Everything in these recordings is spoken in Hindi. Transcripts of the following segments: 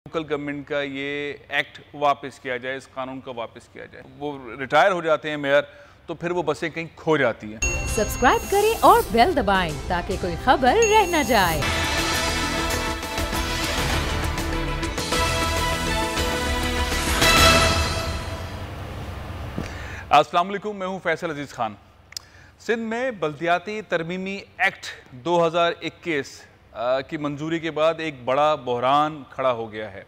लोकल गवर्नमेंट का ये एक्ट वापस किया जाए, इस कानून को वापस किया जाए। वो रिटायर हो जाते हैं मेयर, तो फिर वो बसें कहीं खो जाती हैं। सब्सक्राइब करें और बेल दबाएं ताकि कोई खबर रह न जाए। अस्सलाम वालेकुम, मैं हूं फैसल अजीज़ खान। सिंध में बल्दियाती तरमीमी एक्ट 2021 की मंजूरी के बाद एक बड़ा बहरान खड़ा हो गया है।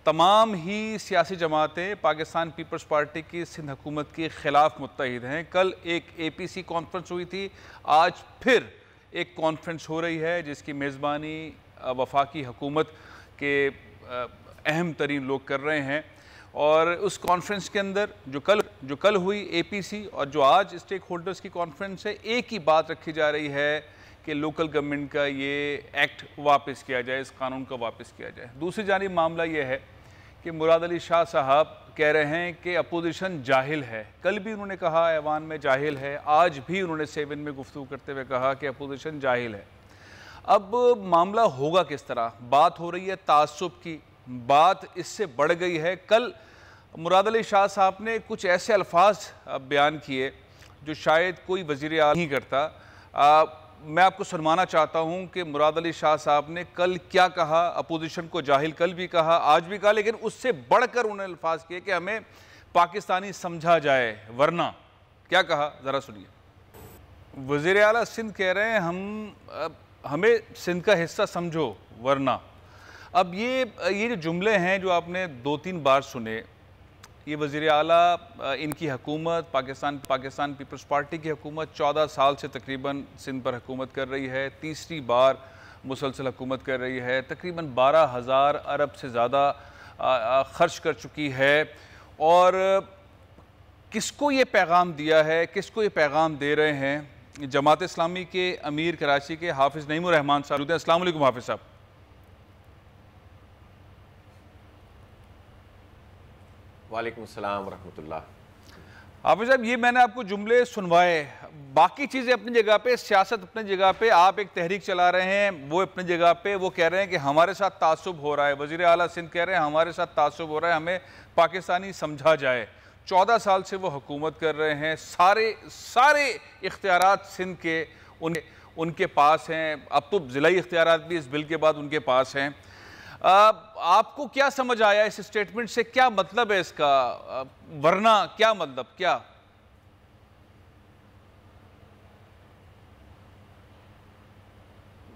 तमाम ही सियासी जमातें पाकिस्तान पीपल्स पार्टी की सिंध हुकूमत के ख़िलाफ़ मुत्तहिद हैं। कल एक APC कॉन्फ्रेंस हुई थी, आज फिर एक कॉन्फ्रेंस हो रही है जिसकी मेज़बानी वफाकी हुकूमत के अहम तरीन लोग कर रहे हैं। और उस कॉन्फ्रेंस के अंदर जो कल हुई APC और जो आज स्टेक होल्डर्स की कॉन्फ्रेंस है, एक ही बात रखी जा रही है कि लोकल गवर्नमेंट का ये एक्ट वापस किया जाए, इस कानून को वापस किया जाए। दूसरी जानिब मामला ये है कि मुराद अली शाह साहब कह रहे हैं कि अपोजिशन जाहिल है। कल भी उन्होंने कहा ऐवान में जाहिल है, आज भी उन्होंने 7 में गुफ्तगू करते हुए कहा कि अपोजिशन जाहिल है। अब मामला होगा किस तरह? बात हो रही है तासुब की, बात इससे बढ़ गई है। कल मुराद अली शाह साहब ने कुछ ऐसे अल्फाज बयान किए जो शायद कोई वज़ीर आला नहीं करता। मैं आपको सुनवाना चाहता हूं कि मुराद अली शाह साहब ने कल क्या कहा। अपोजिशन को जाहिल कल भी कहा, आज भी कहा, लेकिन उससे बढ़कर उन्होंने अल्फाज किए कि हमें पाकिस्तानी समझा जाए वरना। क्या कहा, ज़रा सुनिए। वज़ीर आला सिंध कह रहे हैं हमें सिंध का हिस्सा समझो वरना। अब ये जो जुमले हैं जो आपने 2-3 बार सुने, ये वज़ीर आला इनकी हुकूमत पाकिस्तान पीपल्स पार्टी की हुकूमत 14 साल से तकरीबन सिंध पर हुकूमत कर रही है, तीसरी बार मुसलसल हुकूमत कर रही है, तकरीबन 12,000 अरब से ज़्यादा ख़र्च कर चुकी है। और किसको ये पैगाम दिया है, किसको ये पैगाम दे रहे हैं? जमात इस्लामी के अमीर कराची के हाफिज़ नईमुर रहमान साहब। अस्सलाम वालेकुम हाफिज़ साहब। वालेकुम अस्सलाम रहमतुल्लाह। हाफिज़ साहब, ये मैंने आपको जुमले सुनवाए, बाकी चीज़ें अपनी जगह पे, सियासत अपनी जगह पे, आप एक तहरीक चला रहे हैं, वो अपनी जगह पे, वो कह रहे हैं कि हमारे साथ तासुब हो रहा है। वज़ीर आला सिंध कह रहे हैं हमारे साथ तासुब हो रहा है, हमें पाकिस्तानी समझा जाए। 14 साल से वो हुकूमत कर रहे हैं, सारे इख्तियारात सिंध के उनके पास हैं। अब तो ज़िलाई इख्तियारात भी इस बिल के बाद उनके पास हैं। आपको क्या समझ आया इस स्टेटमेंट से? क्या मतलब है इसका? वरना क्या मतलब, क्या?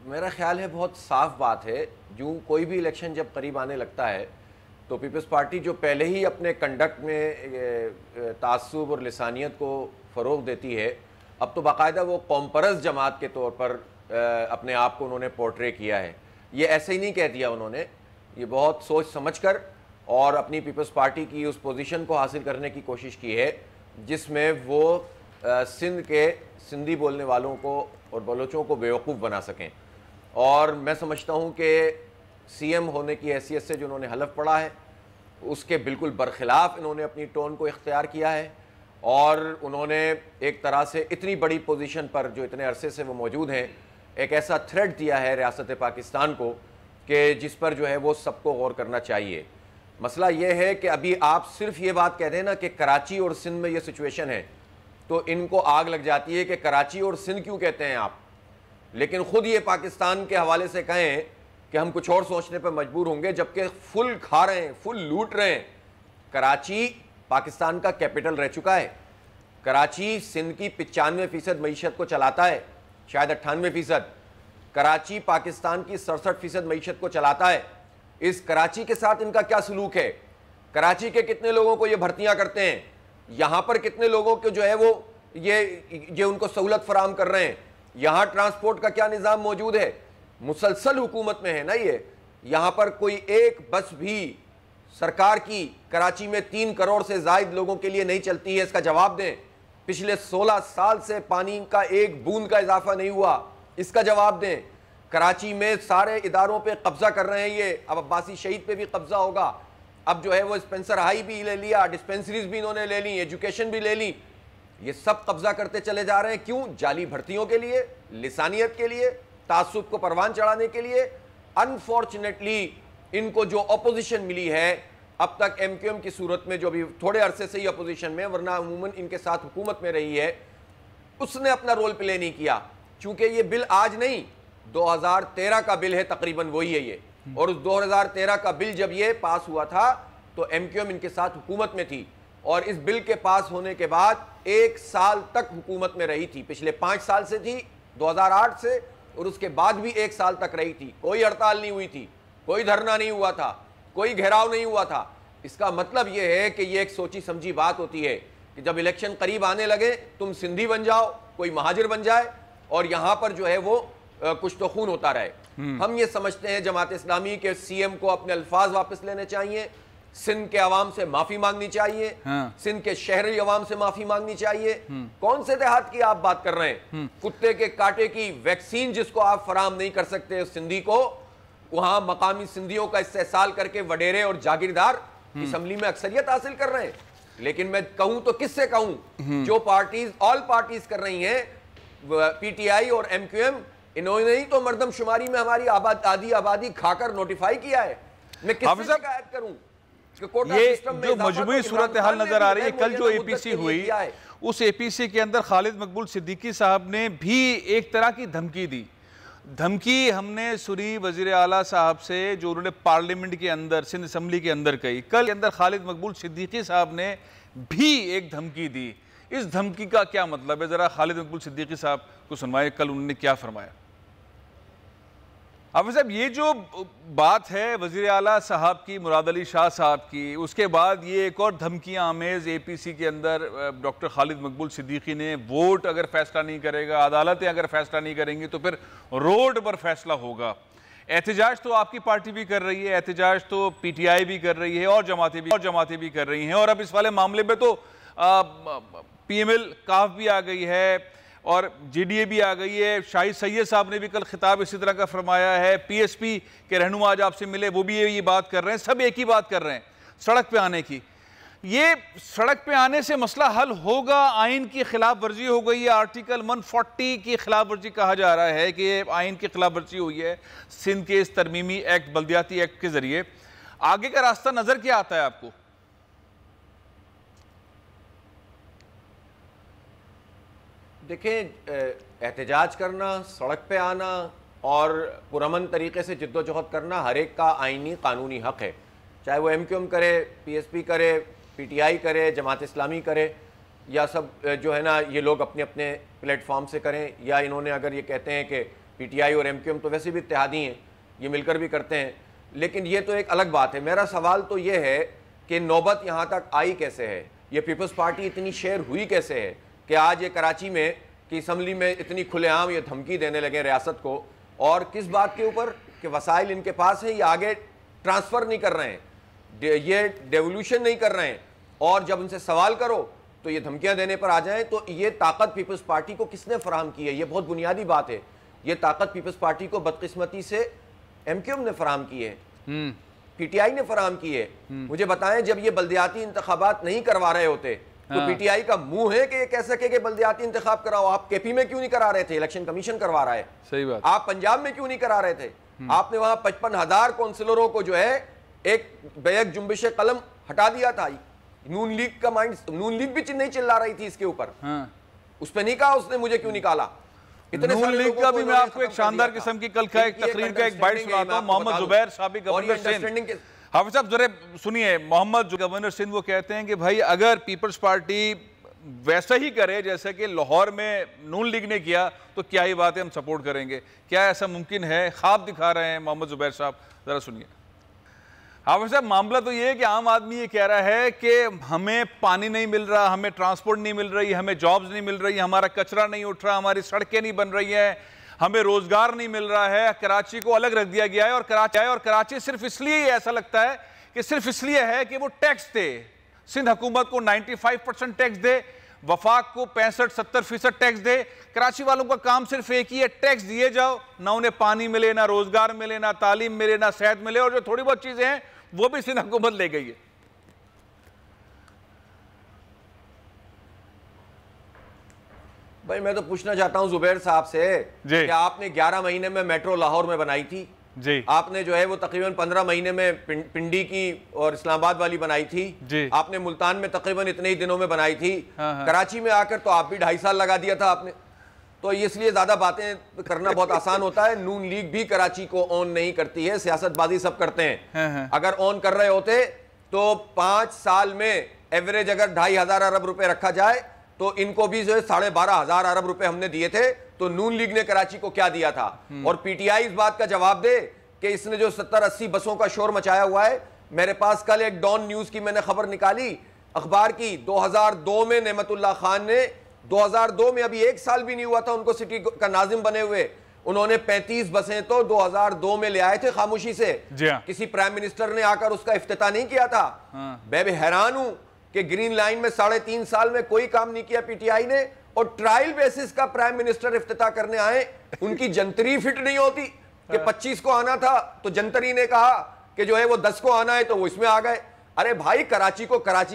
मेरा ख्याल है बहुत साफ बात है। जो कोई भी इलेक्शन जब करीब आने लगता है तो पीपल्स पार्टी जो पहले ही अपने कंडक्ट में तासुब और लिसानियत को फ़रोग देती है, अब तो बाकायदा वो कॉम्परस जमात के तौर पर अपने आप को उन्होंने पोर्ट्रे किया है। ये ऐसे ही नहीं कह दिया उन्होंने, ये बहुत सोच समझकर और अपनी पीपल्स पार्टी की उस पोजीशन को हासिल करने की कोशिश की है जिसमें वो सिंध के सिंधी बोलने वालों को और बलोचों को बेवकूफ़ बना सकें। और मैं समझता हूँ कि CM होने की हैसियत से जो उन्होंने हलफ पढ़ा है उसके बिल्कुल बरखिलाफ़ इन्होंने अपनी टोन को इख्तियार किया है। और उन्होंने एक तरह से इतनी बड़ी पोजीशन पर जो इतने अरसे से वो मौजूद हैं, एक ऐसा थ्रेट दिया है रियासत पाकिस्तान को कि जिस पर जो है वो सबको गौर करना चाहिए। मसला ये है कि अभी आप सिर्फ ये बात कह दें ना कि कराची और सिंध में ये सिचुएशन है तो इनको आग लग जाती है कि कराची और सिंध क्यों कहते हैं आप, लेकिन ख़ुद ये पाकिस्तान के हवाले से कहें कि हम कुछ और सोचने पर मजबूर होंगे, जबकि फुल खा रहे हैं, फुल लूट रहे हैं। कराची पाकिस्तान का कैपिटल रह चुका है। कराची सिंध की 95% मईशत को चलाता है, शायद 98%। कराची पाकिस्तान की 67% मईशत को चलाता है। इस कराची के साथ इनका क्या सलूक है? कराची के कितने लोगों को ये भर्तियां करते हैं? यहाँ पर कितने लोगों को जो है वो ये उनको सहूलत फराम कर रहे हैं? यहाँ ट्रांसपोर्ट का क्या निज़ाम मौजूद है? मुसलसल हुकूमत में है ना ये। यहाँ पर कोई एक बस भी सरकार की कराची में 3 करोड़ से ज़ायद लोगों के लिए नहीं चलती है, इसका जवाब दें। पिछले 16 साल से पानी का एक बूंद का इजाफा नहीं हुआ, इसका जवाब दें। कराची में सारे इदारों पे कब्जा कर रहे हैं ये, अब अब्बासी शहीद पे भी कब्जा होगा। अब जो है वो स्पेंसर हाई भी ले लिया, डिस्पेंसरीज भी इन्होंने ले ली, एजुकेशन भी ले ली। ये सब कब्जा करते चले जा रहे हैं। क्यों? जाली भर्तियों के लिए, लिसानियत के लिए, तासुब को परवान चढ़ाने के लिए। अनफॉर्चुनेटली इनको जो अपोजिशन मिली है अब तक एमक्यूएम की सूरत में, जो अभी थोड़े अरसे से ही अपोजिशन में, वरना अमूमन इनके साथ हुकूमत में रही है, उसने अपना रोल प्ले नहीं किया। चूंकि ये बिल आज नहीं 2013 का बिल है, तकरीबन वही है ये, और उस 2013 का बिल जब ये पास हुआ था तो एमक्यूएम इनके साथ हुकूमत में थी, और इस बिल के पास होने के बाद 1 साल तक हुकूमत में रही थी। पिछले 5 साल से थी, 2008 से, और उसके बाद भी 1 साल तक रही थी। कोई हड़ताल नहीं हुई थी, कोई धरना नहीं हुआ था, कोई घेराव नहीं हुआ था। इसका मतलब यह है कि यह एक सोची समझी बात होती है कि जब इलेक्शन करीब आने लगे तुम सिंधी बन जाओ, कोई महाजिर बन जाए, और यहां पर जो है वो कुछ तो खून होता रहे। हम ये समझते हैं जमात इस्लामी के सीएम को अपने अल्फाज वापस लेने चाहिए, सिंध के अवाम से माफी मांगनी चाहिए, सिंध के शहरी अवाम से माफी मांगनी चाहिए। कौन से देहात की आप बात कर रहे हैं? कुत्ते के कांटे की वैक्सीन जिसको आप फराम नहीं कर सकते सिंधी को, वहां मकामी सिंधियों का इस्तेसाल करके वडेरे और जागीरदार असम्बली में अक्सरियत हासिल कर रहे हैं। लेकिन मैं कहूं तो किससे कहूं? जो पार्टीज, ऑल पार्टीज कर रही हैं, पीटीआई और एमक्यूएम, इन्होंने ही तो मर्दमशुमारी में हमारी आधी आबादी खाकर नोटिफाई किया है। मैं किससे शिकायत करूं? ये जो मजमूई सूरत हाल नजर आ रही है, कल जो एपीसी हुई, उस एपीसी के अंदर खालिद मकबूल सिद्दीकी साहब ने भी एक तरह की धमकी दी। धमकी हमने सुनी वजीर आला साहब से, जो उन्होंने पार्लियामेंट के अंदर, सिंध असम्बली के अंदर कही। कल के अंदर खालिद मकबूल सिद्दीकी साहब ने भी एक धमकी दी। इस धमकी का क्या मतलब है? जरा खालिद मकबूल सिद्दीकी साहब को सुनवाए, कल उन्होंने क्या फरमाया। अब साहब, ये जो बात है वजीर आला साहब की, मुराद अली शाह साहब की, उसके बाद ये एक और धमकियां आमेज एपीसी के अंदर डॉक्टर खालिद मकबूल सिद्दीकी ने, वोट अगर फैसला नहीं करेगा, अदालतें अगर फैसला नहीं करेंगी तो फिर रोड पर फैसला होगा। एहतजाज तो आपकी पार्टी भी कर रही है, एहतजाज तो पीटीआई भी कर रही है, और जमातें भी कर रही हैं, और अब इस वाले मामले में तो पीएमएल काफ भी आ गई है और जेडीए भी आ गई है। शाहिद सैयद साहब ने भी कल खिताब इसी तरह का फरमाया है। पीएसपी के रहनुमा आज आपसे मिले, वो भी ये बात कर रहे हैं। सब एक ही बात कर रहे हैं, सड़क पे आने की। ये सड़क पे आने से मसला हल होगा? आइन की खिलाफ वर्जी हो गई है, आर्टिकल 140 की खिलाफ वर्जी कहा जा रहा है कि आइन की खिलाफ वर्जी हुई है सिंध के इस तरमीमी एक्ट, बल्दियाती एक्ट के जरिए। आगे का रास्ता नजर क्या आता है आपको? देखें, एहतजाज करना, सड़क पे आना और पुरअमन तरीके से जिद्दोजहद करना हर एक का आइनी कानूनी हक है। चाहे वो एमक्यूएम करे, पीएसपी करे, पीटीआई करे, जमात इस्लामी करे, या सब जो है ना ये लोग अपने अपने प्लेटफॉर्म से करें, या इन्होंने अगर ये कहते हैं कि पीटीआई और एमक्यूएम तो वैसे भी इत्तेहादी हैं, ये मिलकर भी करते हैं, लेकिन ये तो एक अलग बात है। मेरा सवाल तो ये है कि नौबत यहाँ तक आई कैसे है? ये पीपल्स पार्टी इतनी शेयर हुई कैसे है कि आज ये कराची में की असम्बली में इतनी खुलेआम ये धमकी देने लगे रियासत को? और किस बात के ऊपर? कि वसाइल इनके पास है, ये आगे ट्रांसफ़र नहीं कर रहे हैं, ये डेवोल्यूशन नहीं कर रहे हैं, और जब उनसे सवाल करो तो ये धमकियां देने पर आ जाएं। तो ये ताकत पीपल्स पार्टी को किसने फराहम की है? ये बहुत बुनियादी बात है। ये ताकत पीपल्स पार्टी को बदकिस्मती से एमक्यूएम ने फराहम की है, पीटीआई ने फराहम की है। मुझे बताएं, जब ये बल्दियाती इंतखाबात नहीं करवा रहे होते तो पीटीआई का मुंह है कि ये कह सके कि बल्दियाती इंतखाब कराओ? आप केपी में क्यों नहीं करा रहे थे? इलेक्शन कमीशन करवा रहा है। सही बात। आप पंजाब में क्यों नहीं करा रहे थे? आपने वहां 55,000 काउंसिलरों को जो है एक बैक जुम्बिश कलम हटा दिया था। नून लीग का माइंड, नून लीग भी नहीं चिल्ला रही थी इसके ऊपर, उस पर नहीं कहा उसने मुझे क्यों निकाला। नून लीग का भी मैं आपको एक शानदार किस्म की कल का एक तकरीर का एक बाइट सुनाता हूं। मोहम्मद जुबैर साबिक गवर्नर सिंध, हाफिज साहब जरा सुनिए, मोहम्मद गवर्नर सिंध वो कहते हैं कि भाई अगर पीपल्स पार्टी वैसा ही करे जैसे कि लाहौर में नून लीग ने किया तो क्या ही बात है, हम सपोर्ट करेंगे। क्या ऐसा मुमकिन है? ख्वाब दिखा रहे हैं मोहम्मद जुबैर साहब, जरा सुनिए। हाफिज साहब, मामला तो ये है कि आम आदमी ये कह रहा है कि हमें पानी नहीं मिल रहा, हमें ट्रांसपोर्ट नहीं मिल रही, हमें जॉब्स नहीं मिल रही, हमारा कचरा नहीं उठ रहा, हमारी सड़कें नहीं बन रही हैं, हमें रोजगार नहीं मिल रहा है, कराची को अलग रख दिया गया है। और कराची सिर्फ इसलिए ऐसा लगता है कि सिर्फ इसलिए है कि वो टैक्स दे, सिंध हुकूमत को 95% टैक्स दे, वफाक को 65-70% टैक्स दे। कराची वालों का काम सिर्फ एक ही है, टैक्स दिए जाओ, ना उन्हें पानी मिले, ना रोजगार मिले, ना तालीम मिले, ना सेहत मिले, और जो थोड़ी बहुत चीजें हैं वो भी सिंध हुकूमत ले गई है। भाई मैं तो पूछना चाहता हूं जुबैर साहब से कि आपने 11 महीने में मेट्रो लाहौर में बनाई थी, जी। आपने जो है वो तकरीबन 15 महीने में पिंडी की और इस्लामाबाद वाली बनाई थी जी। आपने मुल्तान में तकरीबन इतने ही दिनों में बनाई थी। कराची में आकर तो आप भी 2.5 साल लगा दिया था आपने, तो इसलिए ज्यादा बातें करना बहुत आसान होता है। नून लीग भी कराची को ऑन नहीं करती है, सियासतबाजी सब करते हैं। अगर ऑन कर रहे होते तो 5 साल में एवरेज अगर 2,500 अरब रुपए रखा जाए तो इनको भी जो है 12,500 अरब रुपए हमने दिए थे, तो नून लीग ने कराची को क्या दिया था। और पीटीआई इस बात का जवाब दे कि इसने जो 70-80 बसों का शोर मचाया हुआ है। मेरे पास कल एक डॉन न्यूज की मैंने खबर निकाली अखबार की, 2002 में नेमतुल्लाह खान ने, 2002 में अभी 1 साल भी नहीं हुआ था उनको सिटी का नाजिम बने हुए, उन्होंने 35 बसें तो 2002 में ले आए थे खामोशी से। किसी प्राइम मिनिस्टर ने आकर उसका इफ्तिताह नहीं किया था। मैं भी हैरान हूं कि ग्रीन लाइन में 3.5 साल में कोई काम नहीं किया पीटीआई ने, और ट्रायल बेसिस का प्राइम मिनिस्टर इफ्तिताह करने आए, उनकी जंतरी फिट नहीं होती कि 25 को आना था तो जंतरी ने कहा कि जो है वो 10 को आना है तो वो इसमें आ गए। अरे भाई, कराची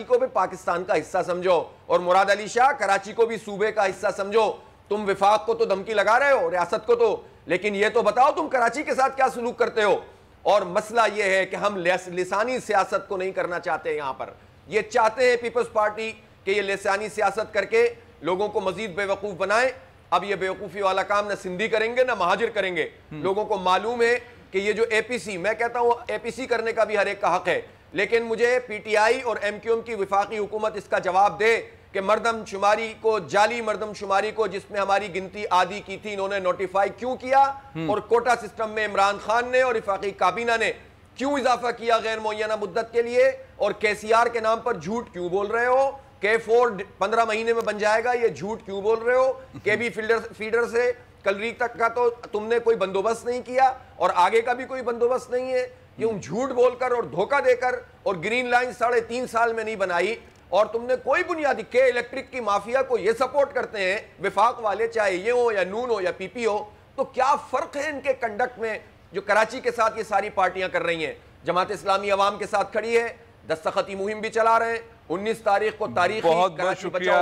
को भी पाकिस्तान का हिस्सा समझो, और मुराद अली शाह कराची को भी सूबे का हिस्सा समझो। तुम विफाक को तो धमकी लगा रहे हो, रियासत को तो, लेकिन ये तो बताओ तुम कराची के साथ क्या सलूक करते हो। और मसला ये है कि हम लिसानी सियासत को नहीं करना चाहते। यहां पर ये चाहते हैं पीपल्स पार्टी कि ये लिसानी सियासत करके लोगों को मजीद बेवकूफ बनाए। अब ये बेवकूफी वाला काम ना सिंधी करेंगे ना महाजिर करेंगे। लोगों को मालूम है कि ये जो एपीसी, मैं कहता हूं एपीसी करने का भी हर एक का हक है, लेकिन मुझे पीटीआई और एमक्यूएम की विफाकी हुकूमत इसका जवाब दे कि मरदमशुमारी को, जाली मरदमशुमारी को जिसमें हमारी गिनती आधी की थी, इन्होंने नोटिफाई क्यों किया, और कोटा सिस्टम में इमरान खान ने और वफाकी काबीना ने क्यों इजाफा किया गैर मुअय्यना मुद्दत के लिए, और केसीआर के नाम पर झूठ क्यों बोल रहे हो। K4 15 महीने में बन जाएगा, ये झूठ क्यों बोल रहे हो। केबी फीडर से कलरी तक का तो तुमने कोई बंदोबस्त नहीं किया, और आगे का भी कोई बंदोबस्त नहीं है। ये झूठ बोलकर और धोखा देकर, और ग्रीन लाइन 3.5 साल में नहीं बनाई, और तुमने कोई बुनियादी के इलेक्ट्रिक की माफिया को ये सपोर्ट करते हैं विफाक वाले, चाहे ये हो या नून हो या पीपी हो। तो क्या फर्क है इनके कंडक्ट में जो कराची के साथ ये सारी पार्टियां कर रही हैं। जमात इस्लामी अवाम के साथ खड़ी है, दस्तखती मुहिम भी चला रहे हैं। 19 तारीख को तारीख, बहुत शुक्रिया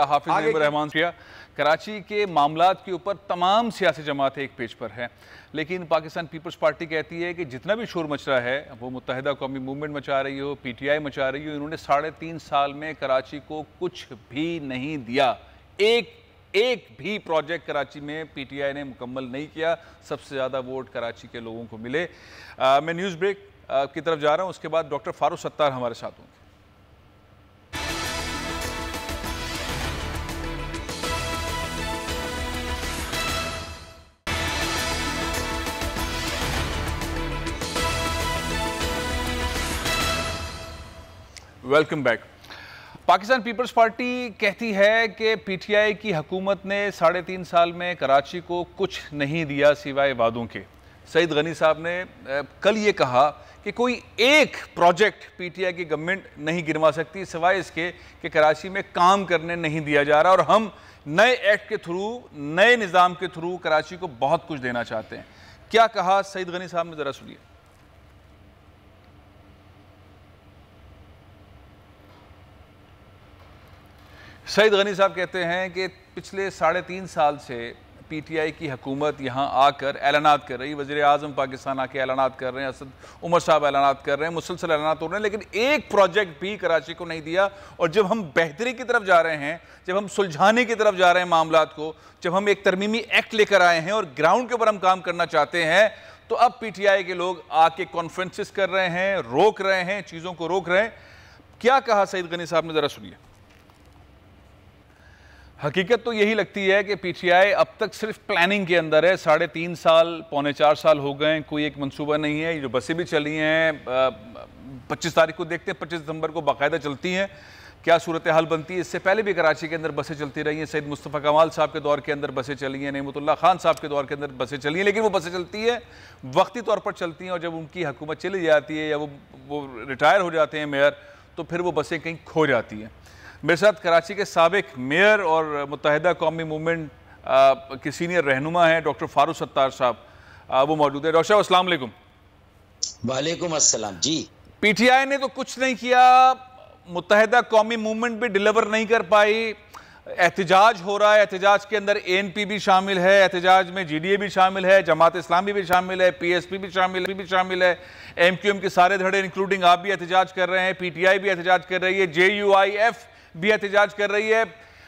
हाफिज नईम रहमान। कराची के मामलात के ऊपर तमाम सियासी जमातें एक पेज पर हैं, लेकिन पाकिस्तान पीपल्स पार्टी कहती है कि जितना भी शोर मच रहा है, वो मुत्तहिदा कौमी मूवमेंट मचा रही हो, पीटीआई मचा रही हो, इन्होंने 3.5 साल में कराची को कुछ भी नहीं दिया। एक भी प्रोजेक्ट कराची में पीटीआई ने मुकम्मल नहीं किया। सबसे ज़्यादा वोट कराची के लोगों को मिले। मैं न्यूज़ ब्रेक की तरफ जा रहा हूँ, उसके बाद डॉक्टर फारूक सत्तार हमारे साथ होंगे। Welcome back. पाकिस्तान पीपल्स पार्टी कहती है कि पीटीआई की हुकूमत ने 3.5 साल में कराची को कुछ नहीं दिया सिवाय वादों के। सईद गनी साहब ने कल ये कहा कि कोई एक प्रोजेक्ट पीटीआई की गवर्नमेंट नहीं गिनवा सकती सिवाय इसके कि कराची में काम करने नहीं दिया जा रहा, और हम नए एक्ट के थ्रू, नए निज़ाम के थ्रू कराची को बहुत कुछ देना चाहते हैं। क्या कहा सईद गनी साहब ने, ज़रा सुनिए। सईद गनी साहब कहते हैं कि पिछले 3.5 साल से पीटीआई की हुकूमत यहाँ आकर ऐलानात कर रही, वज़ीर आज़म पाकिस्तान आके ऐलानात कर रहे हैं, असद उमर साहब ऐलानात कर रहे हैं, मुसलसल ऐलानात हो रहे हैं, लेकिन एक प्रोजेक्ट भी कराची को नहीं दिया। और जब हम बेहतरी की तरफ जा रहे हैं, जब हम सुलझाने की तरफ जा रहे हैं मामलात को, जब हम एक तरमीमी एक्ट लेकर आए हैं और ग्राउंड के ऊपर हम काम करना चाहते हैं, तो अब पीटीआई के लोग आके कॉन्फ्रेंसेस कर रहे हैं, रोक रहे हैं, चीज़ों को रोक रहे हैं। क्या कहा सईद गनी साहब ने, ज़रा सुनिए। हकीकत तो यही लगती है कि पीटीआई अब तक सिर्फ प्लानिंग के अंदर है। 3.5 साल, 3.25 साल हो गए, कोई एक मंसूबा नहीं है। ये जो बसें भी चली हैं, 25 तारीख को देखते हैं, 25 दिसंबर को बाकायदा चलती हैं, क्या सूरत हाल बनती है। इससे पहले भी कराची के अंदर बसें चलती रही हैं। सैयद मुस्तफ़ा कमाल साहब के दौर के अंदर बसें चली हैं, नेमतुल्लाह खान साहब के दौर के अंदर बसें चली हैं, लेकिन वो बसें चलती हैं, वक्ती तौर पर चलती हैं, और जब उनकी हुकूमत चली जाती है या वो रिटायर हो जाते हैं मेयर, तो फिर वो बसें कहीं खो जाती हैं। मेरे साथ कराची के साबिक मेयर और मुत्तहिदा कौमी मूवमेंट के सीनियर रहनुमा हैं डॉक्टर फारूक सत्तार साहब, वो मौजूद है। डॉक्टर साहब अस्सलाम वालेकुम। वालेकुम अस्सलाम जी। पीटीआई ने तो कुछ नहीं किया, मुत्तहिदा कौमी मूवमेंट भी डिलीवर नहीं कर पाई, एहतजाज हो रहा है, एहतजाज के अंदर ANP भी शामिल है, एहतजाज में GDA भी शामिल है, जमात इस्लामी भी शामिल है, PSP भी शामिल है, MQM के सारे धड़े इंक्लूडिंग आप भी एहतजाज कर रहे हैं, PTI भी एहतजाज कर रही है, JUIF भी एहतजाज कर रही है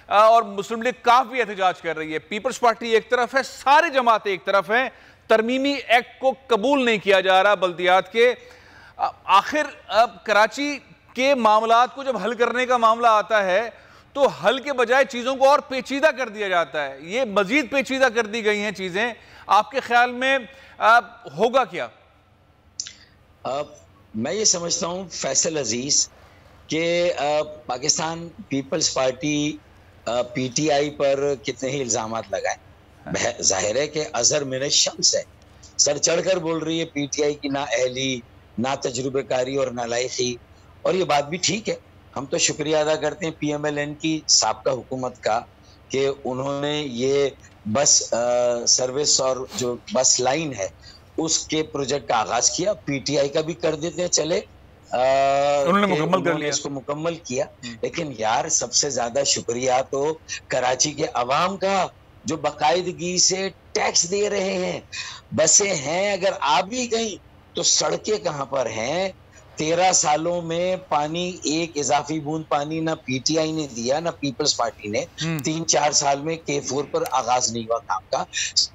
और मुस्लिम लीग काफ भी एहतजाज कर रही है। पीपल्स पार्टी एक तरफ है, सारी जमातें एक तरफ हैं, तरमीमी एक्ट को कबूल नहीं किया जा रहा बल्दियात के। आखिर कराची के मामलात को जब हल करने का मामला आता है तो हल के बजाय चीज़ों को और पेचीदा कर दिया जाता है, ये मजीद पेचीदा कर दी गई हैं चीज़ें। आपके ख्याल में होगा क्या? मैं ये समझता हूँ फैसल अजीज कि पाकिस्तान पीपल्स पार्टी PTI पर कितने ही इल्जामात लगाए, जाहिर है कि अजहर मिन शम्स है, सर चढ़कर बोल रही है PTI की ना अहली, ना तजुर्बेकारी और ना लायकी, और ये बात भी ठीक है। हम तो शुक्रिया अदा करते हैं PMLN की साबका हुकूमत का कि उन्होंने ये बस सर्विस और जो बस लाइन है उसके प्रोजेक्ट का आगाज किया। PTI का भी कर देते हैं, चले उन्होंने मुकम्मल कर लिया, इसको मुकम्मल किया। लेकिन यार सबसे ज्यादा शुक्रिया तो कराची के अवाम का जो बाकायदगी से टैक्स दे रहे हैं। बसें हैं, अगर आ भी गई तो सड़कें कहाँ पर हैं? 13 सालों में पानी, एक इजाफी बूंद पानी ना PTI ने दिया ना पीपल्स पार्टी ने। 3-4 साल में K4 पर आगाज नहीं हुआ काम का।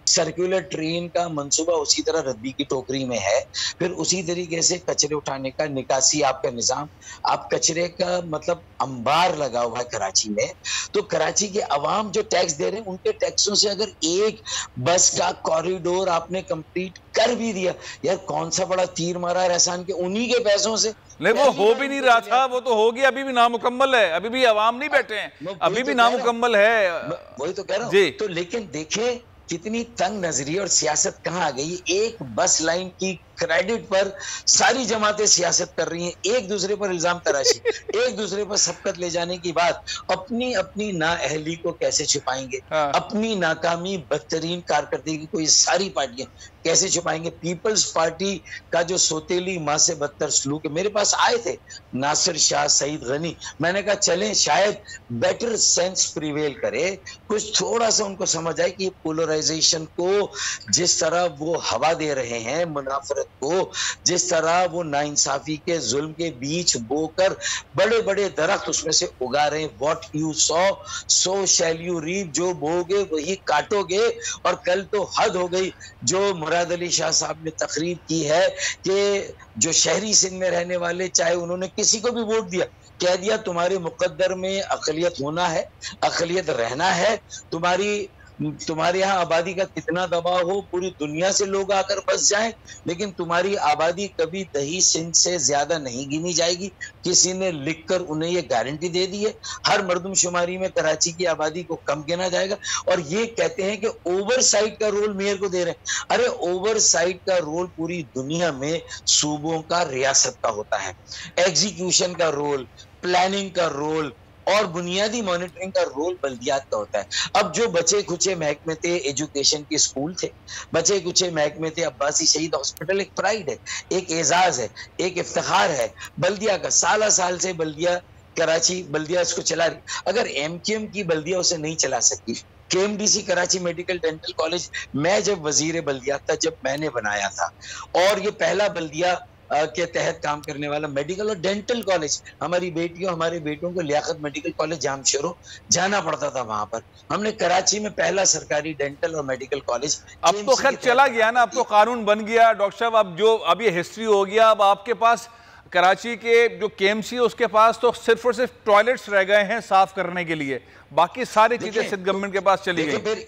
सर्कुलर ट्रेन का मंसूबा उसी तरह रद्दी की टोकरी में है। फिर उसी तरीके से कचरे उठाने का निकासी आपका निजाम, आप कचरे का मतलब अंबार लगा हुआ है कराची में। तो कराची के अवाम जो टैक्स दे रहे हैं उनके टैक्सों से अगर एक बस का कॉरिडोर आपने कंप्लीट कर भी दिया, यार कौन सा बड़ा तीर मारा है रहसान के उन्हीं के पैसों से। नहीं, वो हो भी नहीं रहा था, वो तो हो गया, अभी भी नामुकम्मल है, अभी भी अवाम नहीं बैठे हैं, अभी भी नामुकम्मल है। वही तो कह रहा हूँ। तो लेकिन देखें कितनी तंग नजरी और सियासत कहाँ आ गई। एक बस लाइन की क्रेडिट पर सारी जमातें सियासत कर रही हैं, एक दूसरे पर इल्जाम तराशी, एक दूसरे पर सबकत ले जाने की बात। अपनी अपनी नाअहली को कैसे छुपाएंगे, अपनी नाकामी बदतरीन कारकर्दगी को ये सारी पार्टियां कैसे छुपाएंगे। पीपल्स पार्टी का जो सोतेली माँ से बदतर सलूक है, मेरे पास आए थे नासिर शाह, सईद गनी, मैंने कहा चलें शायद बेटर सेंस प्रिवेल करे, कुछ थोड़ा सा उनको समझ आए कि पोलराइजेशन को जिस तरह वो हवा दे रहे हैं, मुनाफरत को जिस तरह वो नाइंसाफी के जुल्म के बीच बोकर बड़े बड़े दरख्त उसमें से उगा रहे हैं। What you sow shall you reap, जो बोगे वही काटोगे। और कल तो हद हो गई जो मुराद अली शाह साहब ने तकरीर की है कि जो शहरी सिंध में रहने वाले, चाहे उन्होंने किसी को भी वोट दिया, कह दिया तुम्हारे मुकद्दर में अकलियत होना है, अकलियत रहना है, तुम्हारे यहाँ आबादी का कितना दबाव हो, पूरी दुनिया से लोग आकर बस जाएं, लेकिन तुम्हारी आबादी कभी दही सिंध से ज्यादा नहीं गिनी जाएगी। किसी ने लिखकर उन्हें ये गारंटी दे दी है। हर मर्दमशुमारी में कराची की आबादी को कम गिना जाएगा। और ये कहते हैं कि ओवरसाइट का रोल मेयर को दे रहे हैं। अरे ओवरसाइट का रोल पूरी दुनिया में सूबों का, रियासत का होता है। एग्जीक्यूशन का रोल, प्लानिंग का रोल और बुनियादी मॉनिटरिंग का रोल बल्दियात का होता है। अब जो बचे खुचे महकमे थे, एजुकेशन के स्कूल थे, बचे कुचे महकमे थे, अब्बासी शहीद हॉस्पिटल एक प्राइड है, एक एजाज है, एक इफ्तिखार है बल्दिया का। साल से बल्दिया कराची बल्दिया उसको चला रही। अगर MQM की बल्दिया उसे नहीं चला सकी, KMDC Karachi medical dental college मैं जब वजीर बल्दिया था, जब मैंने बनाया था, और ये पहला बल्दिया के तहत काम करने वाला मेडिकल और डेंटल कॉलेज, हमारी बेटियों हमारे बेटों को लियाकत मेडिकल कॉलेज जामशोरो जाना पड़ता था। वहां पर हमने कराची में पहला सरकारी डेंटल और मेडिकल कॉलेज। अब तो खैर चला गया ना, अब तो कानून बन गया डॉक्टर साहब। अब ये हिस्ट्री हो गया। अब आपके पास कराची के जो KMC है उसके पास तो सिर्फ और सिर्फ टॉयलेट्स रह गए हैं साफ करने के लिए, बाकी सारी चीजें सिंध गवर्नमेंट के पास चली गई। फिर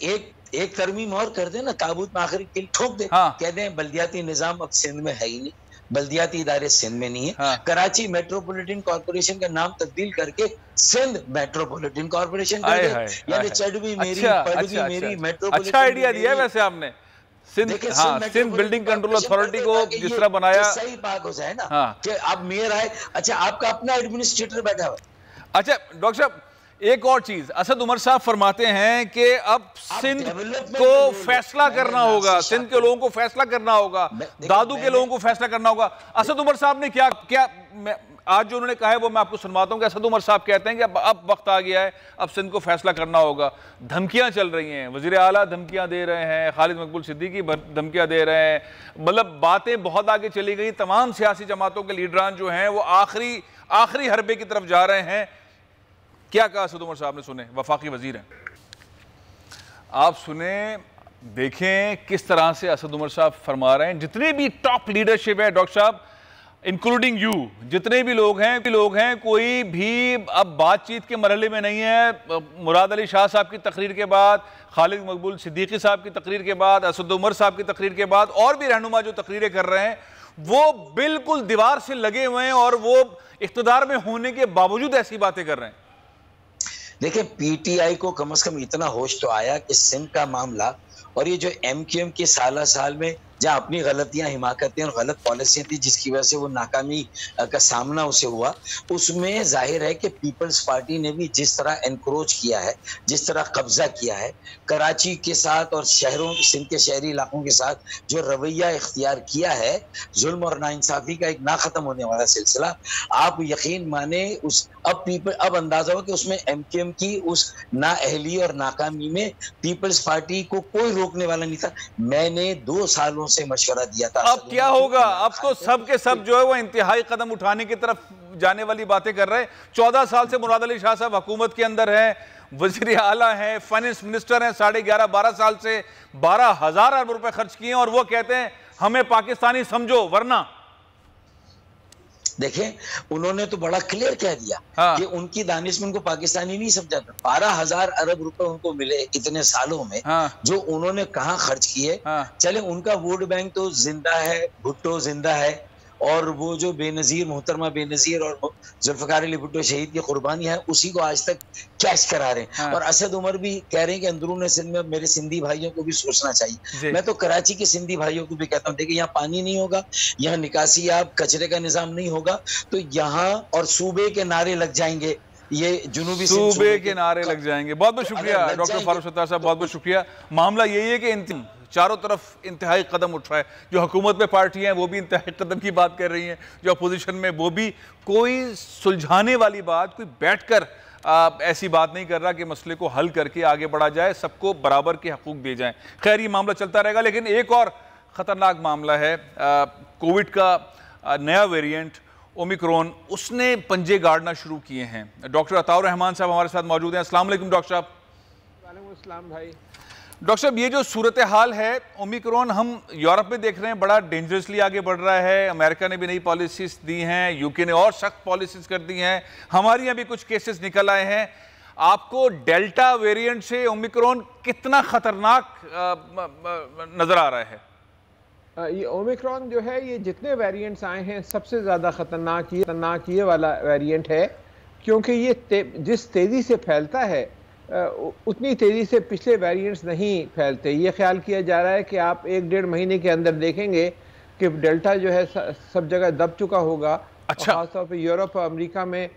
एक तरमीम और कर दे ना, ताबूत में आखिरी किल ठोक दे, कह दे बल्दियाती निजाम अब सिंध में है ही नहीं, बल्दियाती इदारे सिंध में नहीं है। कराची मेट्रोपॉलिटन कॉर्पोरेशन का नाम तब्दील करके सिंध मेट्रोपॉलिटन कॉर्पोरेशन कर दे, यानी चढ़वी मेरी पढ़वी मेरी मेट्रोपॉलिटन। अच्छा आइडिया दिया है वैसे आपने। सिंध बिल्डिंग कंट्रोल अथॉरिटी को जिस तरह बनाया, सही बात हो जाए ना कि अब मेयर आए, अच्छा आपका अपना एडमिनिस्ट्रेटर बैठा हुआ। अच्छा डॉक्टर साहब, एक और चीज, असद उमर साहब फरमाते हैं कि अब सिंध को फैसला करना होगा, सिंध के लोगों को फैसला करना होगा, दादू के लोगों को फैसला करना होगा। असद उमर साहब ने क्या क्या आज जो उन्होंने कहा है वो मैं आपको सुनवाता हूं कि असद उमर साहब कहते हैं कि अब वक्त आ गया है, अब सिंध को फैसला करना होगा। धमकियां चल रही हैं, वजीर आला धमकियां दे रहे हैं, खालिद मकबूल सिद्दीकी धमकियां दे रहे हैं, मतलब बातें बहुत आगे चली गई। तमाम सियासी जमातों के लीडरान जो हैं वो आखिरी हरबे की तरफ जा रहे हैं। क्या कहा असद उमर साहब ने, सुने, वफाकी वजीर हैं, आप सुने, देखें किस तरह से असद उमर साहब फरमा रहे हैं। जितने भी टॉप लीडरशिप है डॉक्टर साहब, इंक्लूडिंग यू, जितने भी लोग हैं, कोई भी अब बातचीत के मरहले में नहीं है। मुराद अली शाह साहब की तकरीर के बाद, खालिद मकबूल सिद्दीकी साहब की तकरीर के बाद, असद उमर साहब की तकरीर के बाद और भी रहनुमा जो तकरीरें कर रहे हैं वो बिल्कुल दीवार से लगे हुए हैं और वो इख्तिदार में होने के बावजूद ऐसी बातें कर रहे हैं। देखिए, पीटीआई को कम से कम इतना होश तो आया कि सिंध का मामला और ये जो एमक्यूएम के साल में जहाँ अपनी गलतियां, हिमाकतें और गलत पॉलिसियां थी जिसकी वजह से वो नाकामी का सामना उसे हुआ, उसमें जाहिर है कि पीपल्स पार्टी ने भी जिस तरह एनक्रोच किया है, जिस तरह कब्जा किया है कराची के साथ और शहरों, सिंध के शहरी इलाकों के साथ जो रवैया इख्तियार किया है, जुल्म और नाइंसाफी का एक ना खत्म होने वाला सिलसिला, आप यकीन माने उस अब अंदाजा हो कि उसमें एमक्यूएम की उस नाअहली और नाकामी में पीपल्स पार्टी को कोई रोकने वाला नहीं था। मैंने 2 सालों से मशवरा दिया था। अब क्या होगा? अब तो सब के सब जो है वो इंतहाई कदम उठाने की तरफ जाने वाली बातें कर रहे हैं। 14 साल से मुराद अली शाह साहब हुकूमत के अंदर है, वजीर आला है, फाइनेंस मिनिस्टर हैं, 11.5-12 साल से 12,000 अरब रुपए खर्च किए और वो कहते हैं हमें पाकिस्तानी समझो वरना। देखें, उन्होंने तो बड़ा क्लियर कह दिया कि उनकी दानिश में उनको पाकिस्तानी नहीं समझा था। 12,000 अरब रुपए उनको मिले इतने सालों में, जो उन्होंने कहाँ खर्च किए। चले, उनका वोट बैंक तो जिंदा है, भुट्टो जिंदा है, और वो जो बेनजीर, मोहतरमा बेनजीर और जुल्फकार अली भुट्टो शहीद की कुर्बानी है, उसी को आज तक कैश करा रहे हैं। और असद उमर भी कह रहे हैं कि अंदरून सिंध में मेरे सिंधी भाइयों को भी सोचना चाहिए। मैं तो कराची के सिंधी भाइयों को भी कहता हूँ, देखिए यहाँ पानी नहीं होगा, यहाँ निकासी आप कचरे का निजाम नहीं होगा, तो यहाँ और सूबे के नारे लग जाएंगे, ये जुनूबी सूबे के नारे लग जाएंगे। बहुत बहुत शुक्रिया डॉक्टर फारूक सत्तार साहब, बहुत बहुत शुक्रिया। मामला यही है कि चारों तरफ इंतहाई कदम उठ रहा है। जो हुकूमत में पार्टी हैं वो भी इंतहाई कदम की बात कर रही हैं, जो अपोजिशन में वो भी कोई सुलझाने वाली बात, कोई बैठकर ऐसी बात नहीं कर रहा कि मसले को हल करके आगे बढ़ा जाए, सबको बराबर के हकूक दिए जाएं। खैर, ये मामला चलता रहेगा, लेकिन एक और ख़तरनाक मामला है कोविड का नया वेरिएंट ओमिक्रॉन, उसने पंजे गाड़ना शुरू किए हैं। डॉक्टर अताउर रहमान साहब हमारे साथ मौजूद हैं। अस्सलाम वालेकुम डॉक्टर साहब। वालेकुम अस्सलाम भाई। डॉक्टर साहब, ये जो सूरत हाल है, ओमिक्रॉन हम यूरोप में देख रहे हैं बड़ा डेंजरसली आगे बढ़ रहा है। अमेरिका ने भी नई पॉलिसीज दी हैं, यूके ने और सख्त पॉलिसीज कर दी हैं, हमारे यहाँ भी कुछ केसेस निकल आए हैं। आपको डेल्टा वेरिएंट से ओमिक्रॉन कितना खतरनाक नजर आ रहा है? ये ओमिक्रॉन जो है, ये जितने वेरिएंट्स आए हैं सबसे ज़्यादा खतरनाक ये वाला वेरिएंट है, क्योंकि ये जिस तेज़ी से फैलता है उतनी तेज़ी से पिछले वेरिएंट्स नहीं फैलते। ये ख्याल किया जा रहा है कि आप 1-1.5 महीने के अंदर देखेंगे कि डेल्टा जो है सब जगह दब चुका होगा। अच्छा। खासतौर पे यूरोप और अमेरिका में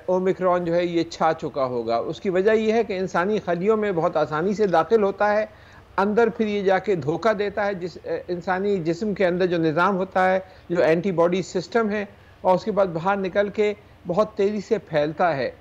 ओमिक्रॉन जो है ये छा चुका होगा। उसकी वजह यह है कि इंसानी खलियों में बहुत आसानी से दाखिल होता है, अंदर फिर ये जाके धोखा देता है जिस इंसानी जिस्म के अंदर जो निज़ाम होता है, जो एंटीबॉडी सिस्टम है, और उसके बाद बाहर निकल के बहुत तेज़ी से फैलता है।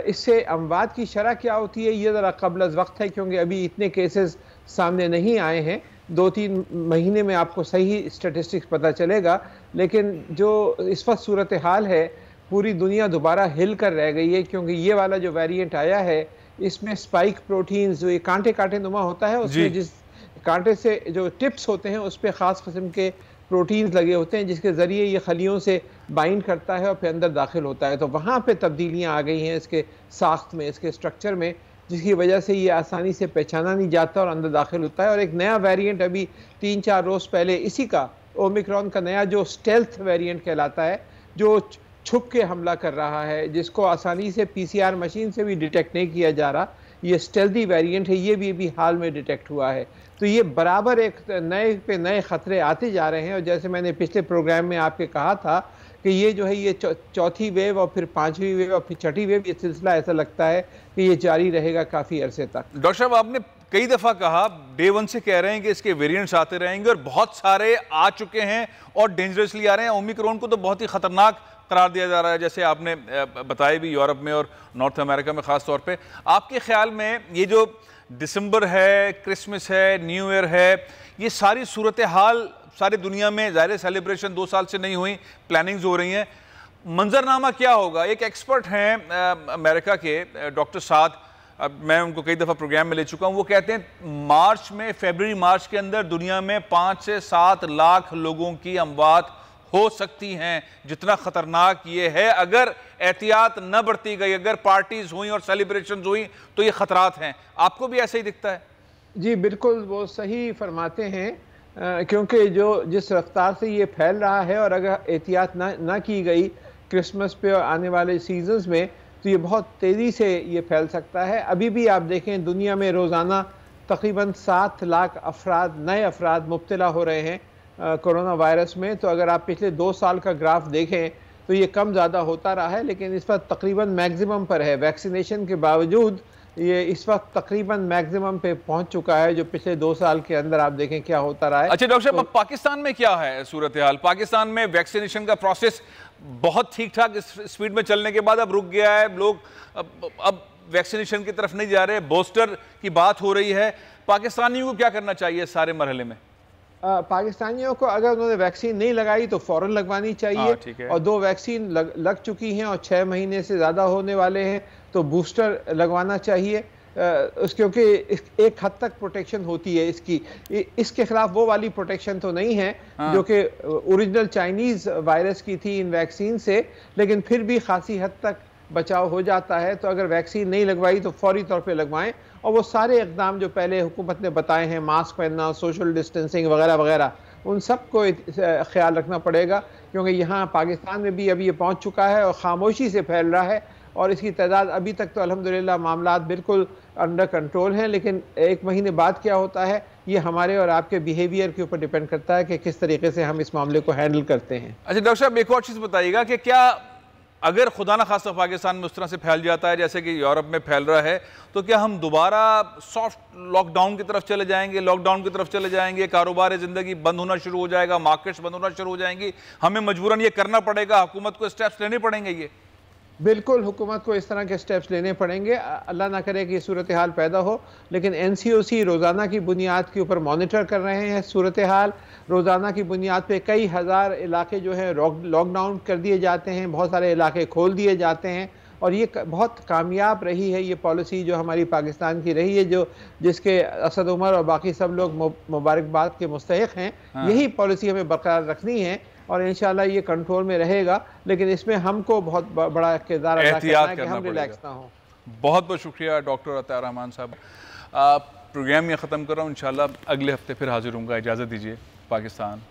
इससे अमवात की शरह क्या होती है ये ज़रा कबल अज़ वक्त है, क्योंकि अभी इतने केसेस सामने नहीं आए हैं। 2-3 महीने में आपको सही स्टेटिस्टिक्स पता चलेगा। लेकिन जो इस वक्त सूरत हाल है, पूरी दुनिया दोबारा हिल कर रह गई है, क्योंकि ये वाला जो वेरिएंट आया है इसमें स्पाइक प्रोटीन्स, जो ये कांटे नुमा होता है, उसमें जिस कांटे से जो टिप्स होते हैं उस पर ख़ास किस्म के प्रोटीन्स लगे होते हैं, जिसके ज़रिए ये खलियों से बाइंड करता है और फिर अंदर दाखिल होता है। तो वहाँ पे तब्दीलियाँ आ गई हैं इसके साख्त में, इसके स्ट्रक्चर में, जिसकी वजह से ये आसानी से पहचाना नहीं जाता और अंदर दाखिल होता है। और एक नया वेरिएंट अभी 3-4 रोज़ पहले इसी का, ओमिक्रॉन का नया जो स्टेल्थ वेरिएंट कहलाता है, जो छुप के हमला कर रहा है, जिसको आसानी से PCR मशीन से भी डिटेक्ट नहीं किया जा रहा, ये स्टेल्दी वेरिएंट है, ये भी हाल में डिटेक्ट हुआ है। तो ये बराबर एक नए पे नए ख़तरे आते जा रहे हैं। और जैसे मैंने पिछले प्रोग्राम में आपके कहा था कि ये जो है ये चौथी वेव और फिर पांचवी वेव और फिर छठी वेव, ये सिलसिला ऐसा लगता है कि ये जारी रहेगा काफ़ी अरसे तक। डॉक्टर साहब, आपने कई दफ़ा कहा, डे वन से कह रहे हैं कि इसके वेरिएंट्स आते रहेंगे और बहुत सारे आ चुके हैं और डेंजरसली आ रहे हैं। ओमिक्रॉन को तो बहुत ही ख़तरनाक करार दिया जा रहा है, जैसे आपने बताया भी यूरोप में और नॉर्थ अमेरिका में ख़ास तौर पे। आपके ख्याल में ये जो दिसंबर है, क्रिसमस है, न्यू ईयर है, ये सारी सूरत हाल सारी दुनिया में, ज़ाहिर सेलिब्रेशन 2 साल से नहीं हुई, प्लानिंग्स हो रही हैं, मंजरनामा क्या होगा? एक एक्सपर्ट हैं अमेरिका के डॉक्टर साद, अब मैं उनको कई दफ़ा प्रोग्राम में ले चुका हूँ, वो कहते हैं फरवरी मार्च के अंदर दुनिया में 5 से 7 लाख लोगों की अमवात हो सकती हैं। जितना ख़तरनाक ये है, अगर एहतियात न बरती गई, अगर पार्टीज हुई और सेलिब्रेशन हुई तो ये ख़तरात हैं। आपको भी ऐसे ही दिखता है? जी बिल्कुल, वो सही फरमाते हैं, क्योंकि जिस रफ्तार से ये फैल रहा है और अगर एहतियात ना की गई क्रिसमस पे और आने वाले सीजन्स में, तो ये बहुत तेज़ी से ये फैल सकता है। अभी भी आप देखें दुनिया में रोज़ाना तकरीबन 7 लाख नए अफराद मुब्तला हो रहे हैं कोरोना वायरस में। तो अगर आप पिछले 2 साल का ग्राफ देखें तो ये कम ज़्यादा होता रहा है, लेकिन इस वक्त तकरीबन मैक्सिमम पर है। वैक्सीनेशन के बावजूद ये इस वक्त तकरीबन मैक्सिमम पे पहुंच चुका है, जो पिछले 2 साल के अंदर आप देखें क्या होता रहा है। अच्छा डॉक्टर साहब, पाकिस्तान में क्या है सूरत हाल? पाकिस्तान में वैक्सीनेशन का प्रोसेस बहुत ठीक ठाक स्पीड में चलने के बाद अब रुक गया है, लोग अब वैक्सीनेशन की तरफ नहीं जा रहे, बूस्टर की बात हो रही है। पाकिस्तानियों को क्या करना चाहिए सारे मरहले में? पाकिस्तानियों को अगर उन्होंने वैक्सीन नहीं लगाई तो फ़ौरन लगवानी चाहिए, और 2 वैक्सीन लग चुकी हैं और 6 महीने से ज़्यादा होने वाले हैं तो बूस्टर लगवाना चाहिए, क्योंकि एक हद तक प्रोटेक्शन होती है इसकी। इसके खिलाफ वो वाली प्रोटेक्शन तो नहीं है जो कि ओरिजिनल चाइनीज़ वायरस की थी इन वैक्सीन से, लेकिन फिर भी खासी हद तक बचाव हो जाता है। तो अगर वैक्सीन नहीं लगवाई तो फौरी तौर पे लगवाएं, और वो सारे इक़दाम जो पहले हुकूमत ने बताए हैं, मास्क पहनना, सोशल डिस्टेंसिंग वगैरह वगैरह, उन सब को ख्याल रखना पड़ेगा, क्योंकि यहाँ पाकिस्तान में भी अभी ये पहुँच चुका है और ख़ामोशी से फैल रहा है, और इसकी तादाद अभी तक तो अल्हम्दुलिल्लाह मामलात बिल्कुल अंडर कंट्रोल हैं। लेकिन 1 महीने बाद क्या होता है, ये हमारे और आपके बिहेवियर के ऊपर डिपेंड करता है कि किस तरीके से हम इस मामले को हैंडल करते हैं। अच्छा डॉक्टर साहब, एक और चीज़ बताइएगा कि क्या अगर खुदा न खास्ता पाकिस्तान में उस तरह से फैल जाता है जैसे कि यूरोप में फैल रहा है, तो क्या हम दोबारा सॉफ्ट लॉकडाउन की तरफ चले जाएंगे, कारोबार ज़िंदगी बंद होना शुरू हो जाएगा, मार्केट्स बंद होना शुरू हो जाएंगी, हमें मजबूरन ये करना पड़ेगा, हुकूमत को स्टेप्स लेने पड़ेंगे? ये बिल्कुल हुकूमत को इस तरह के स्टेप्स लेने पड़ेंगे। अल्लाह ना करे कि सूरत हाल पैदा हो, लेकिन NCOC रोज़ाना की बुनियाद के ऊपर मॉनिटर कर रहे हैं सूरत हाल। रोज़ाना की बुनियाद पे कई हज़ार इलाके जो है लॉकडाउन कर दिए जाते हैं, बहुत सारे इलाके खोल दिए जाते हैं, और ये बहुत कामयाब रही है ये पॉलिसी जो हमारी पाकिस्तान की रही है, जिसके असद उमर और बाकी सब लोग मुबारकबाद के मुस्तहिक हैं। यही पॉलिसी हमें बरकरार रखनी है और इंशाल्लाह ये कंट्रोल में रहेगा, लेकिन इसमें हमको बहुत बड़ा किरदार अदा करना है कि हम रिलैक्स ना हो। बहुत बहुत शुक्रिया डॉक्टर अतार रहमान साहब। प्रोग्राम ये ख़त्म कर रहा हूँ, इंशाल्लाह अगले हफ्ते फिर हाजिर होऊंगा। इजाज़त दीजिए। पाकिस्तान।